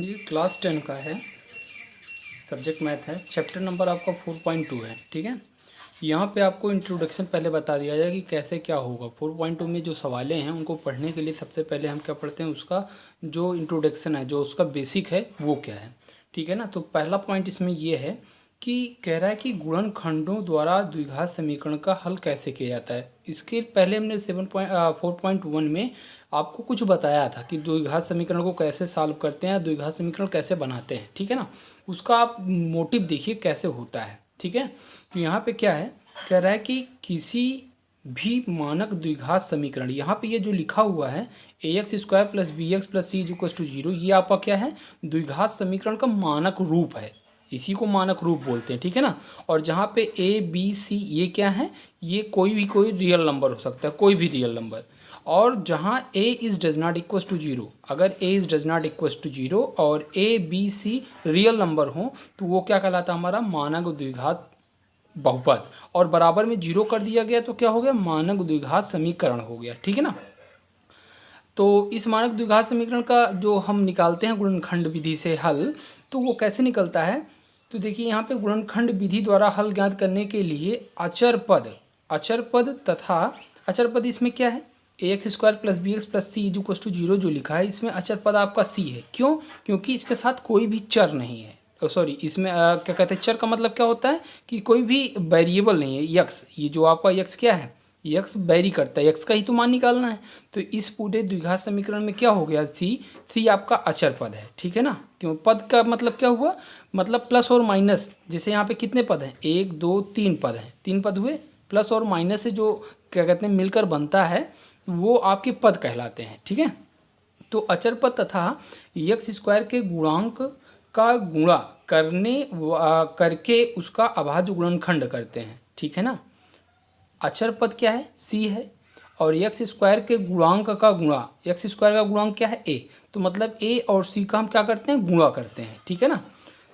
ये क्लास 10 का है, सब्जेक्ट मैथ है, चैप्टर नंबर आपका 4.2 है। ठीक है, यहाँ पे आपको इंट्रोडक्शन पहले बता दिया जाए कि कैसे क्या होगा। 4.2 में जो सवालें हैं उनको पढ़ने के लिए सबसे पहले हम क्या पढ़ते हैं, उसका जो इंट्रोडक्शन है, जो उसका बेसिक है वो क्या है। ठीक है ना। तो पहला पॉइंट इसमें ये है कि कह रहा है कि गुणनखंडों द्वारा द्विघात समीकरण का हल कैसे किया जाता है। इसके पहले हमने 4.1 में आपको कुछ बताया था कि द्विघात समीकरण को कैसे सॉल्व करते हैं, द्विघात समीकरण कैसे बनाते हैं। ठीक है ना, उसका आप मोटिव देखिए कैसे होता है। ठीक है, तो यहाँ पे क्या है, कह रहा है कि किसी भी मानक द्विघात समीकरण, यहाँ पे ये जो लिखा हुआ है ax² + bx + c = 0, ये आपका क्या है, द्विघात समीकरण का मानक रूप है, इसी को मानक रूप बोलते हैं। ठीक है ना। और जहाँ पे a b c ये क्या है, ये कोई रियल नंबर हो सकता है, कोई भी रियल नंबर। और जहाँ a is does not equal to 0, अगर a is does not equal to 0 और a b c real number हो तो वो क्या कहलाता है, हमारा मानक द्विघात बहुपद। और बराबर में 0 कर दिया गया तो क्या हो गया, मानक द्विघात समीकरण हो गया। ठीक है ना। तो इस मानक द्विघात समीकरण का जो हम निकालते हैं गुणनखंड विधि से हल, तो वो कैसे निकलता है। तो देखिए यहाँ पे गुणनखंड विधि द्वारा हल ज्ञात करने के लिए अचर पद तथा अचर पद इसमें क्या है, ax² + bx + c = 0 जो लिखा है, इसमें अचर पद आपका c है। क्यों, क्योंकि इसके साथ कोई भी चर नहीं है। सॉरी, इसमें क्या कहते हैं, चर का मतलब क्या होता है कि कोई भी वेरिएबल नहीं है। यक्स, ये जो आपका यक्स क्या है, यक्स वेरी करता है, यक्स का ही तो मान निकालना है। तो इस पूरे द्विघात समीकरण में क्या हो गया, सी आपका अचर पद है। ठीक है ना। क्यों, पद का मतलब क्या हुआ, मतलब प्लस और माइनस। जैसे यहाँ पे कितने पद हैं, 1 2 3 पद हैं, 3 पद हुए, प्लस और माइनस से जो क्या कहते हैं मिलकर बनता है वो आपके पद कहलाते हैं। ठीक है। तो अचर पद तथा x² के गुणांक का गुणा करके उसका अभाज्य गुणनखंड करते हैं। ठीक है ना। अचर पद क्या है, c है, और x² के गुणांक का गुणा, x² का गुणांक क्या है, a, तो मतलब a और c का हम क्या करते हैं, गुणा करते हैं। ठीक है ना।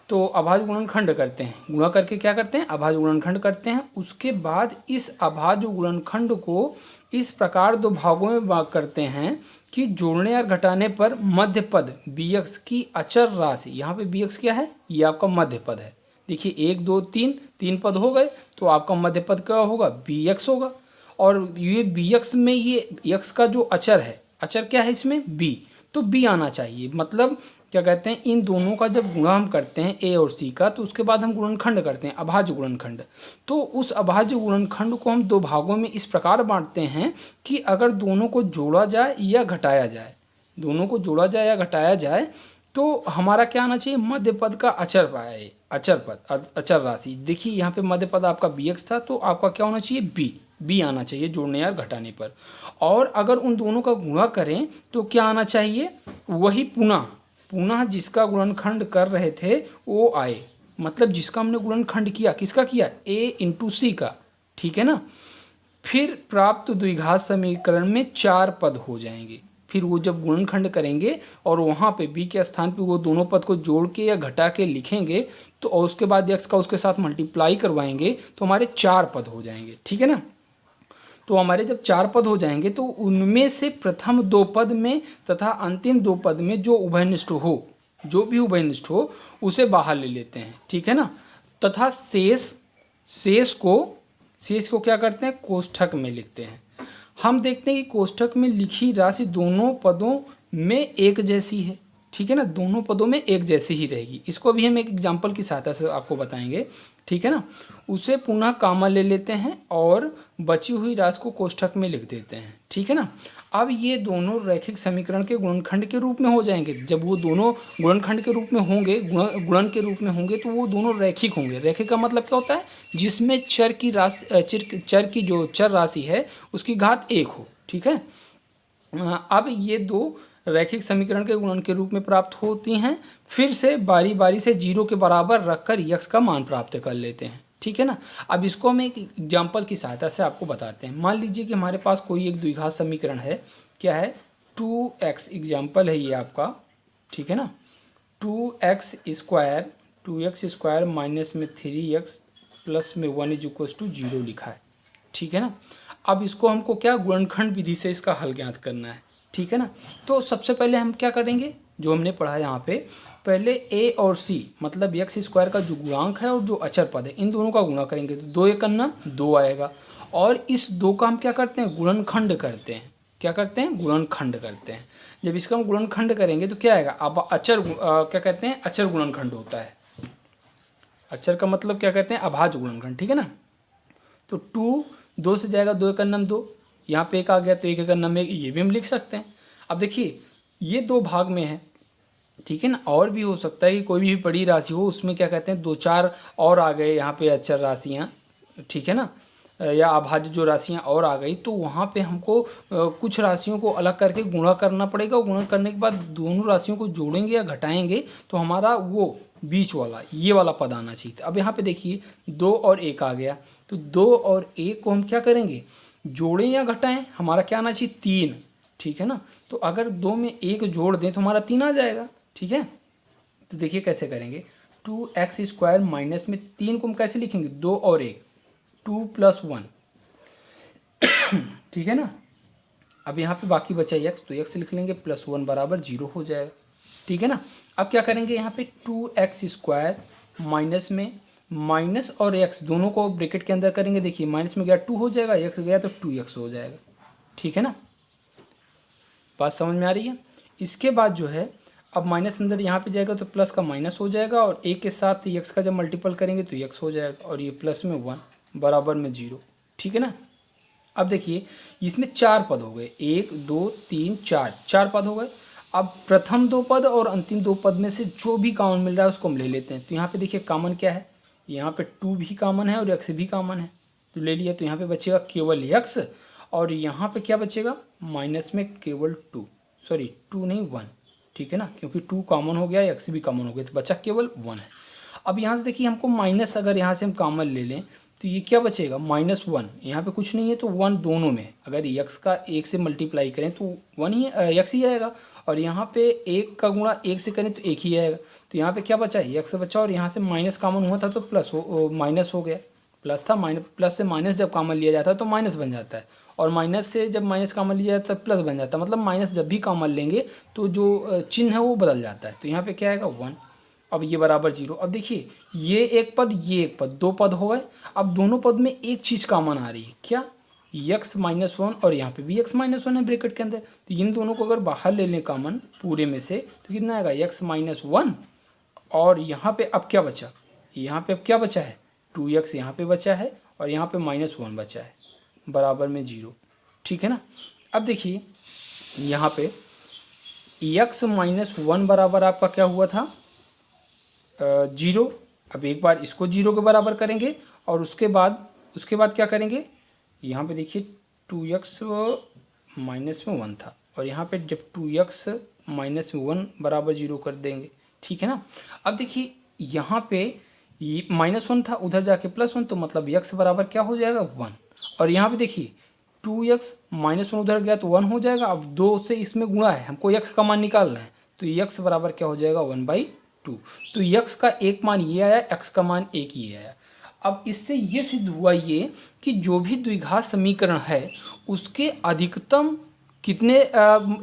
तो अभाज्य गुणनखंड करते हैं, गुणा करके क्या करते हैं, अभाज्य गुणनखंड करते हैं। उसके बाद इस अभाज्य गुणनखंड को इस प्रकार दो भागों में भाग करते हैं कि जोड़ने या घटाने पर मध्य पद bx की अचर राशि, यहाँ पे bx क्या है, ये आपका मध्य पद है। देखिए 1 2 3 3 पद हो गए, तो आपका मध्य पद क्या होगा, bx होगा। और ये bx में ये x का जो अचर है, अचर क्या है इसमें, b, तो b आना चाहिए। मतलब क्या कहते हैं, इन दोनों का जब गुणा हम करते हैं a और c का, तो उसके बाद हम गुणनखंड करते हैं, अभाज्य गुणनखंड। तो उस अभाज्य गुणनखंड को हम दो भागों में इस प्रकार बांटते हैं कि अगर दोनों को जोड़ा जाए या घटाया जाए, दोनों को जोड़ा जाए या घटाया जाए तो हमारा क्या आना चाहिए, मध्य पद का अचर पाए, अचर पद, अचर राशि। देखिए यहाँ पे मध्य पद आपका bx था, तो आपका क्या होना चाहिए, b आना चाहिए जोड़ने या घटाने पर। और अगर उन दोनों का गुणा करें तो क्या आना चाहिए, वही पुनः जिसका गुणनखंड कर रहे थे वो आए। मतलब जिसका हमने गुणनखंड किया, किसका किया, a × c का। ठीक है ना। फिर प्राप्त द्विघात समीकरण में 4 पद हो जाएंगे। फिर वो जब गुणनखंड करेंगे और वहाँ पे b के स्थान पे वो दोनों पद को जोड़ के या घटा के लिखेंगे, तो और उसके बाद x का उसके साथ मल्टीप्लाई करवाएंगे तो हमारे 4 पद हो जाएंगे। ठीक है ना। तो हमारे जब 4 पद हो जाएंगे तो उनमें से प्रथम 2 पद में तथा अंतिम 2 पद में जो उभयनिष्ठ हो, जो भी उभयनिष्ठ हो उसे बाहर ले लेते हैं। ठीक है ना। तथा शेष को क्या करते हैं, कोष्ठक में लिखते हैं। हम देखते हैं कि कोष्ठक में लिखी राशि दोनों पदों में एक जैसी है। ठीक है ना, दोनों पदों में एक जैसी ही रहेगी। इसको भी हम एक एग्जाम्पल की सहायता से आपको बताएंगे। ठीक है ना। उसे पुनः कामा ले लेते हैं और बची हुई राशि को कोष्ठक में लिख देते हैं। ठीक है ना। अब ये दोनों रैखिक समीकरण के गुणनखंड के रूप में हो जाएंगे। जब वो दोनों गुणनखंड के रूप में होंगे, गुणन के रूप में होंगे, तो वो दोनों रैखिक होंगे। रैखिक का मतलब क्या होता है, जिसमें चर की जो चर राशि है उसकी घात 1 हो। ठीक है। अब ये दो रैखिक समीकरण के गुणन के रूप में प्राप्त होती हैं। फिर से बारी बारी से 0 के बराबर रखकर यक्स का मान प्राप्त कर लेते हैं। ठीक है ना। अब इसको हम एक एग्जाम्पल की सहायता से आपको बताते हैं। मान लीजिए कि हमारे पास कोई एक द्विघात समीकरण है, क्या है, 2x एग्जाम्पल है ये आपका। ठीक है ना। 2x² माइनस में 3x प्लस में 1 = 0 लिखा है। ठीक है ना। अब इसको हमको क्या, गुणनखंड विधि से इसका हल ज्ञात करना है। ठीक है ना। तो सबसे पहले हम क्या करेंगे, जो हमने पढ़ा यहाँ पे, पहले a और c मतलब एक्स स्क्वायर का जो गुणांक है और जो अचर पद है इन दोनों का गुणा करेंगे तो 2 एकम 2 आएगा। और इस 2 का हम क्या करते हैं, गुणनखंड करते हैं। क्या करते हैं, गुणनखंड करते हैं। जब इसका हम गुणनखंड करेंगे तो क्या आएगा, अब अचर क्या कहते हैं, अचर गुणनखंड होता है। अचर का मतलब क्या कहते हैं, अभाज्य गुणनखंड, ठीक है ना। तो 2 2 से जाएगा, 2 एकम 2, यहाँ पे 1 आ गया तो 1 एकम 1, ये भी हम लिख सकते हैं। अब देखिए ये 2 भाग में है, ठीक है ना। और भी हो सकता है कि कोई भी बड़ी राशि हो, उसमें क्या कहते हैं 2-4 और आ गए यहाँ पे अचर राशियाँ, ठीक है ना, या अभाज्य जो राशियाँ और आ गई, तो वहाँ पे हमको कुछ राशियों को अलग करके गुणा करना पड़ेगा। गुणा करने के बाद दोनों राशियों को जोड़ेंगे या घटाएंगे तो हमारा वो बीच वाला ये वाला पद आना चाहिए। अब यहाँ पे देखिए 2 और 1 आ गया, तो 2 और 1 को हम क्या करेंगे, जोड़ें या घटाएं, हमारा क्या आना चाहिए, 3, ठीक है ना। तो अगर 2 में 1 जोड़ दें तो हमारा 3 आ जाएगा, ठीक है। तो देखिए कैसे करेंगे, 2x² माइनस में 3 को हम कैसे लिखेंगे, 2 और 1, 2 + 1, ठीक है ना। अब यहाँ पे बाकी बचा x, तो x लिख लेंगे, +1 बराबर 0 हो जाएगा, ठीक है ना। अब क्या करेंगे, यहाँ पे 2x² माइनस में माइनस और x दोनों को ब्रैकेट के अंदर करेंगे। देखिए माइनस में गया 2 हो जाएगा, x गया तो 2x हो जाएगा, ठीक है ना। बात समझ में आ रही है। इसके बाद जो है, अब माइनस अंदर यहाँ पे जाएगा तो प्लस का माइनस हो जाएगा, और a के साथ x का जब मल्टीपल करेंगे तो x हो जाएगा, और ये प्लस में 1 बराबर में 0, ठीक है ना। अब देखिए इसमें 4 पद हो गए, 1 2 3 4, 4 पद हो गए। अब प्रथम 2 पद और अंतिम 2 पद में से जो भी कॉमन मिल रहा है उसको हम ले लेते हैं। तो यहाँ पे देखिए कॉमन क्या है, यहाँ पे 2 भी कॉमन है और x भी कॉमन है, तो ले लिया। तो यहाँ पे बचेगा केवल x, और यहाँ पे क्या बचेगा, माइनस में केवल 2 नहीं 1, ठीक है ना, क्योंकि 2 कॉमन हो गया, x भी कॉमन हो गया, तो बचा केवल 1 है। अब यहाँ से देखिए हमको माइनस, अगर यहाँ से हम कॉमन ले लें तो ये क्या बचेगा, -1, यहाँ पे कुछ नहीं है तो 1 दोनों में, अगर x का 1 से मल्टीप्लाई करें तो 1 ही x ही आएगा, और यहाँ पे 1 का गुणा 1 से करें तो 1 ही आएगा। तो यहाँ पे क्या बचा, x बचा, और यहाँ से माइनस कॉमन हुआ था तो माइनस हो गया, प्लस था, प्लस से माइनस जब कॉमन लिया जाता है तो माइनस बन जाता है, और माइनस से जब माइनस कॉमन लिया जाता है प्लस बन जाता है। मतलब माइनस जब भी कॉमन लेंगे तो जो चिन्ह है वो बदल जाता है। तो यहाँ पे क्या आएगा, 1, अब ये बराबर 0। अब देखिए ये एक पद, ये एक पद, 2 पद हो गए। अब दोनों पद में एक चीज़ कॉमन आ रही है, क्या, x-1, और यहाँ पे भी x-1 है ब्रैकेट के अंदर। तो इन दोनों को अगर बाहर ले लें कॉमन पूरे में से तो कितना आएगा, x-1, और यहाँ पे अब क्या बचा, यहाँ पे अब क्या बचा है, 2x यहाँ पे बचा है, और यहाँ पे -1 बचा है, बराबर में 0, ठीक है ना। अब देखिए यहाँ पे x-1 बराबर आपका क्या हुआ था, 0। अब एक बार इसको 0 के बराबर करेंगे, और उसके बाद क्या करेंगे, यहाँ पे देखिए 2x -1 था, और यहाँ पे जब 2x -1 बराबर 0 कर देंगे, ठीक है ना। अब देखिए यहाँ पे ये -1 था, उधर जाके +1, तो मतलब x बराबर क्या हो जाएगा, 1, और यहाँ पे देखिए 2x -1 उधर गया तो 1 हो जाएगा। अब 2 से इसमें गुणा है, हमको x का मान निकालना है, तो x बराबर क्या हो जाएगा, 1/2। तो x का एक मान ये आया, x का मान 1 ही आया। अब इससे ये सिद्ध हुआ ये कि जो भी द्विघात समीकरण है उसके अधिकतम कितने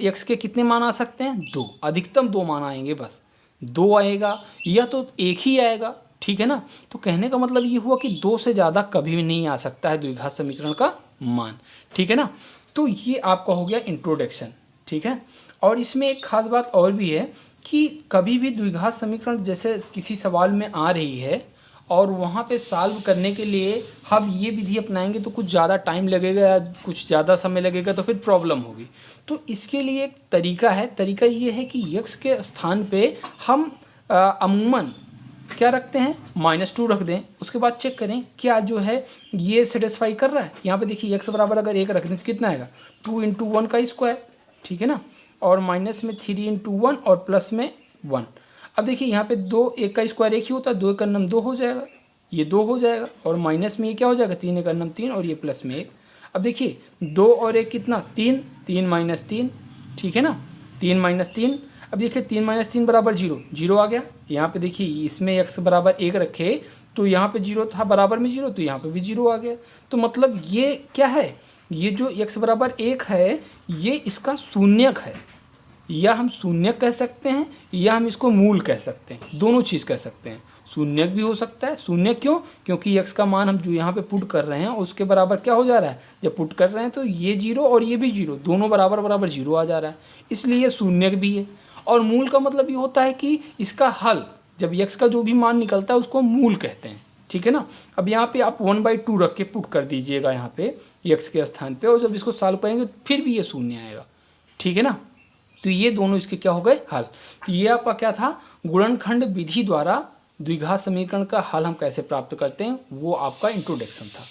x के कितने मान आ सकते हैं, 2, अधिकतम 2 मान आएंगे, बस 2 आएगा या तो 1 ही आएगा, ठीक है ना। तो कहने का मतलब ये हुआ कि 2 से ज़्यादा कभी भी नहीं आ सकता है द्विघात समीकरण का मान, ठीक है ना। तो ये आपका हो गया इंट्रोडक्शन, ठीक है। और इसमें एक खास बात और भी है कि कभी भी द्विघात समीकरण जैसे किसी सवाल में आ रही है और वहाँ पे सॉल्व करने के लिए हम ये विधि अपनाएंगे तो कुछ ज़्यादा टाइम लगेगा या कुछ ज़्यादा समय लगेगा, तो फिर प्रॉब्लम होगी। तो इसके लिए एक तरीका है, तरीका ये है कि x के स्थान पे हम अमूमन क्या रखते हैं, -2 रख दें। उसके बाद चेक करें क्या जो है ये सेटिस्फाई कर रहा है। यहाँ पे देखिए x बराबर अगर 1 रख दें तो कितना आएगा, 2 × 1 का स्क्वायर, ठीक है ना, और माइनस में 3 × 1 और प्लस में 1। अब देखिए यहाँ पे 2, 1 का स्क्वायर 1 ही होता है, 2 × 2 हो जाएगा, ये 2 हो जाएगा, और माइनस में ये क्या हो जाएगा, 3 × 3, और ये प्लस में 1। अब देखिए 2 और 1 कितना, 3, 3 - 3, ठीक है ना, 3 - 3। अब देखिए 3 - 3 बराबर 0, 0 आ गया। यहाँ पे देखिए इसमें x बराबर 1 रखे तो यहाँ पे 0 था, बराबर में 0, तो यहाँ पे भी 0 आ गया। तो मतलब ये क्या है, ये जो x बराबर 1 है ये इसका शून्यक है, या हम शून्यक कह सकते हैं या हम इसको मूल कह सकते हैं, दोनों चीज़ कह सकते हैं। शून्यक भी हो सकता है। शून्य क्यों? क्योंकि x का मान हम जो यहाँ पे पुट कर रहे हैं उसके बराबर क्या हो जा रहा है, जब पुट कर रहे हैं तो ये जीरो और ये भी जीरो, दोनों बराबर बराबर जीरो आ जा रहा है, इसलिए ये शून्यक भी है। और मूल का मतलब ये होता है कि इसका हल, जब x का जो भी मान निकलता है उसको मूल कहते हैं, ठीक है ना। अब यहाँ पे आप 1/2 रख के पुट कर दीजिएगा यहाँ पे x के स्थान पे, और जब इसको सॉल्व करेंगे फिर भी ये शून्य आएगा, ठीक है ना। तो ये दोनों इसके क्या हो गए, हल। तो ये आपका क्या था, गुणनखंड विधि द्वारा द्विघात समीकरण का हल हम कैसे प्राप्त करते हैं, वो आपका इंट्रोडक्शन था।